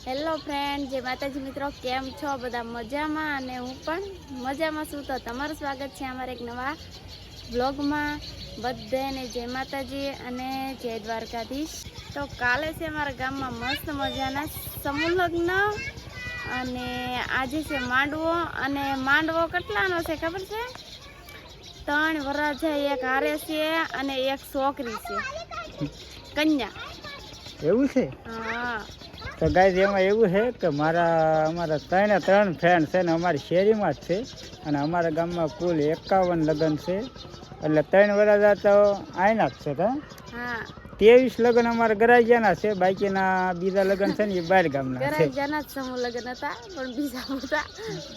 Hello friend, જય માતાજી મિત્રો, કેમ છો બધા? મજામાં? અને હું પણ મજામાં છું. તો તમારું સ્વાગત છે અમારા એક નવા બ્લોગમાં. બધાને જય માતાજી અને જય દ્વારકાધીશ. તો કાલે છે અમારા ગામમાં મસ્ત મજાના સમૂહ લગ્ન અને આજે છે માંડવો. અને માંડવો કેટલાનો છે ખબર છે? 3 વરરાજા, એક હારે છે અને એક છોકરી છે, કન્યા. એવું છે? હા. તો ગાઈઝ એમાં એવું છે કે અમારા 3 ફ્રેન્ડ છે ને અમારી શેરીમાં જ છે. અને અમારા ગામમાં કુલ 51 લગ્ન છે. એટલે 3 વરરાજા તો આયના જ છે. હા. 23 લગ્ન અમારા ગરાજાના છે. બાકીના બીજા લગ્ન છે ને એ બહાર ગામના છે. ગરાજાના જ સમૂહ લગ્ન હતા, પણ બીજા બધા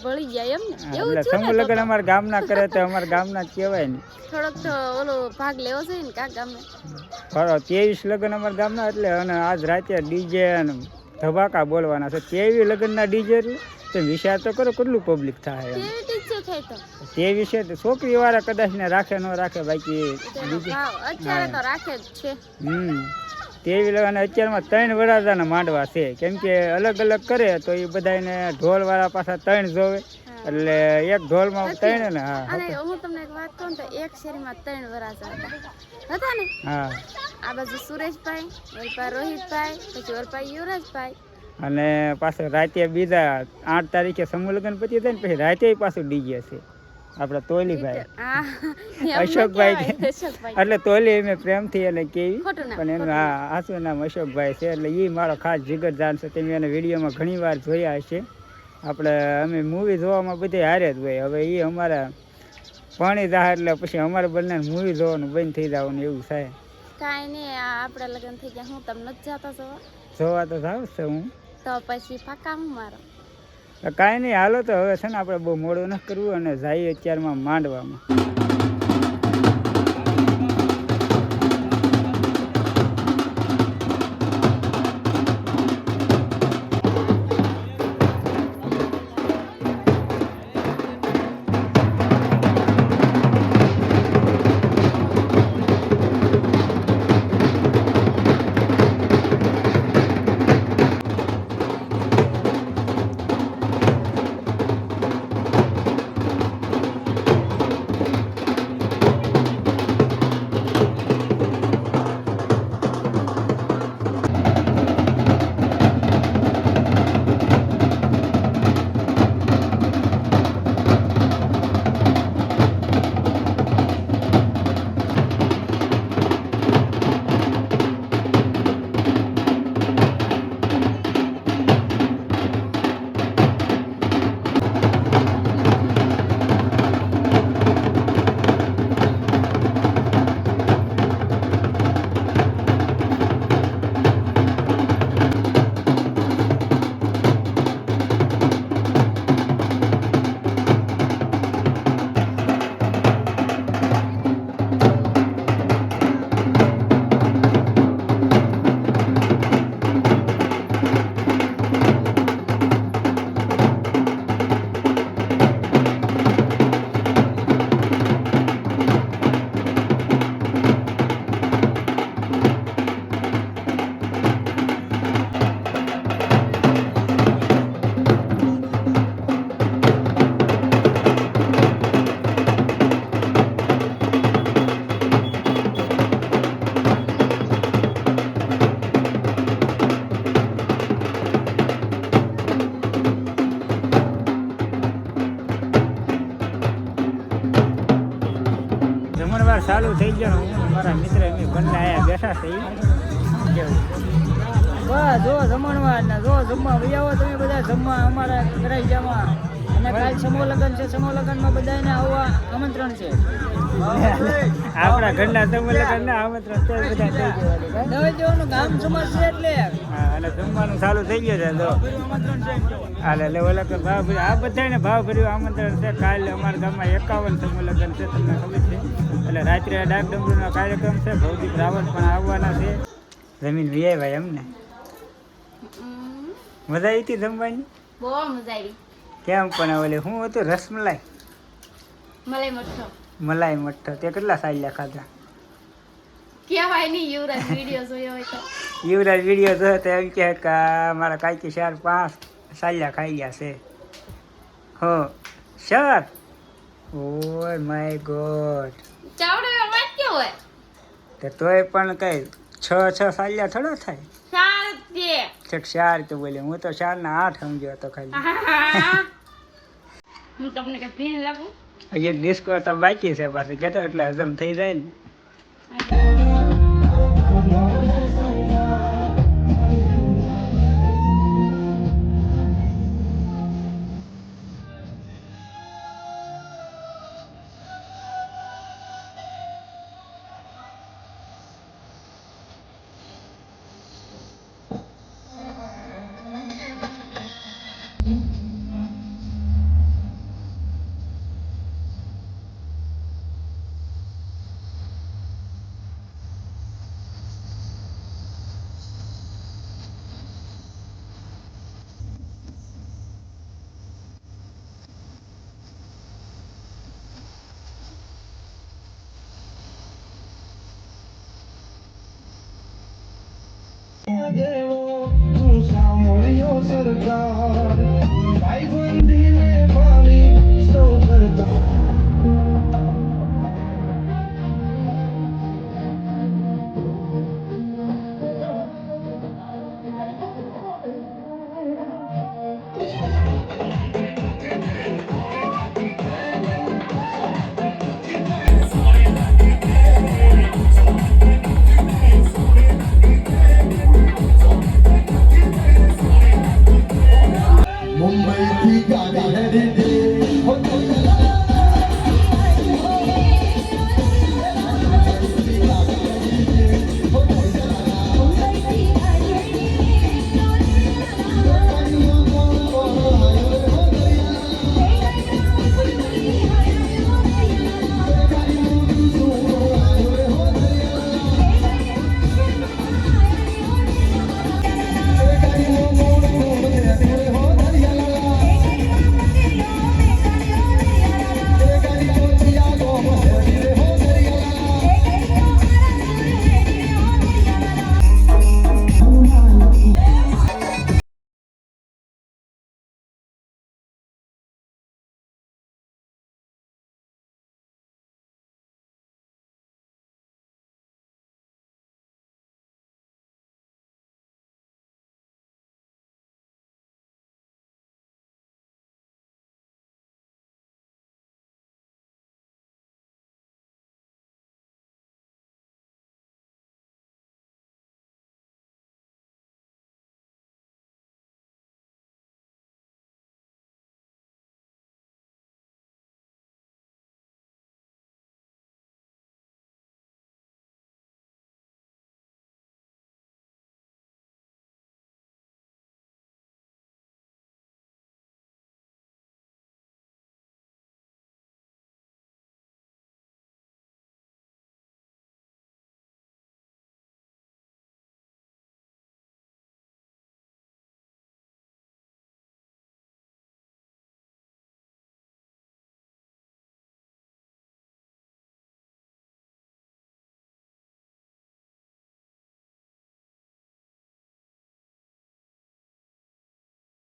ભળી ગયા એમ ને. એવું એટલે સમૂહ લગ્ન અમારા ગામના કરે તો અમારા ગામના જ કહેવાય ને. થોડોક તો ઓલો ભાગ લેવો છે ને કા ગામે. 23 લગ્ન અમારા ગામના એટલે. અને આજ રાતે ડીજે અને ધબાકા બોલવાના છે. 23 લગ્નના ડીજે એટલે તમે વિચાર તો કરો કેટલું પબ્લિક થાય એમ. 23 છે તો છોકરી વાળા કદાચ ને રાખે ન રાખે, બાકી અત્યારે તો રાખે જ છે. 23 લગ્ન અત્યારમાં 3 વરરાજાના માંડવા છે. કેમ કે અલગ અલગ કરે તો એ બધાને ઢોલ વાળા પાછા 3 જોવે. એટલે એક ઢોલમાં 3 ને. હા. અને હું તમને એક વાત કહું તો એક શેરીમાં 3 વરરાજા હતા ને. હા. આ બાજુ સુરેશભાઈ, ઓલપા રોહિતભાઈ, પછી ઓલપા યુવરાજભાઈ. અને પાછું રાતે બીજા 8 તારીખે સમૂહ લગ્ન પતી થાય ને પછી રાતે પાછું ડીજે છે આપણા તોલીભાઈ, અશોકભાઈ. એટલે તોલી મેં પ્રેમથી એને કેવી, પણ એનું આસું નામ અશોકભાઈ છે. એટલે એ મારો ખાસ જીગરજાન છે. તમે એને વિડીયોમાં ઘણી વાર જોયા હશે. અમે મૂવી જોવામાં બધે હારે જ હોય. હવે એ અમારા પાણી જાય એટલે પછી અમારે બંને મૂવી જોવાનું બંધ થઈ જવાનું એવું થાય. કાંઈ નહીં, આપણા લગ્ન થઈ ગયા. હું તમને નથી જતા જોવા તો જાવ છે હું. તો પછી પાકા હું મારો કાંઈ નહીં, હાલો તો હવે છે ને આપણે બહુ મોડું ન કરવું અને જઈએ અત્યારમાં માંડવામાં. ચાલુ થઈ ગયો. હું મારા મિત્ર એમ બંને અહીંયા બેઠા છે. બસ જો જમણવાર ને જો જમવા આવો તમે બધા જમવા અમારા ગરાજામાં. અને કાલ સમૂહ લગ્ન છે. સમૂહ લગ્નમાં બધાને આવવા આમંત્રણ છે. આપણા ઘરના સમૂહ લગ્ન ના આમંત્રણ છે. બધા થઈ ગયું નવે દેવાનું ગામ સમાજ છે એટલે. હા, અને જમવાનું ચાલુ થઈ ગયું છે. જો આમંત્રણ છે. હાલે એટલે ઓલા કે ભાવ ભર્યું, આ બધાને ભાવ ભર્યું આમંત્રણ છે. કાલે અમારા ગામમાં 51 સમૂહ લગ્ન છે, તમને ખબર છે. એટલે રાત્રે ડાક ડમરૂનો કાર્યક્રમ છે. ભૌતિક રાવત પણ આવવાના છે. જમીન વી ભાઈ એમને મજા આવી હતી જમવાની? બહુ મજા આવી. કેમ પણ ઓલે હું હતું? રસમલાઈ, મલાઈ મઠ્ઠો. મલાઈ મઠ્ઠો. તે કેટલા સાલ્યા ખાધા? કહેવાય નહીં, યુવરાજ વિડીયો જોયો હોય તો. યુવરાજ વિડીયો જોયો તો એમ કહે કે મારા કાંઈકી 4-5 સાલ્યા ખાઈ ગયા છે. હો સર, ઓય માય ગોડ. ચાવડે વાંચ્યો હોય તો તોય પણ કઈ 6 સાલ્યા થોડો થાય. સાચે છેક 4 તો બોલે, હું તો 4 ના 8 સમજ્યો હતો ખાલી. હું તમને કઈ ભીન લાગુ હજી ડિસ્કો તો બાકી છે પાછું, કેતો એટલે હજમ થઈ જાય ને. मुंबई की गाड़ी है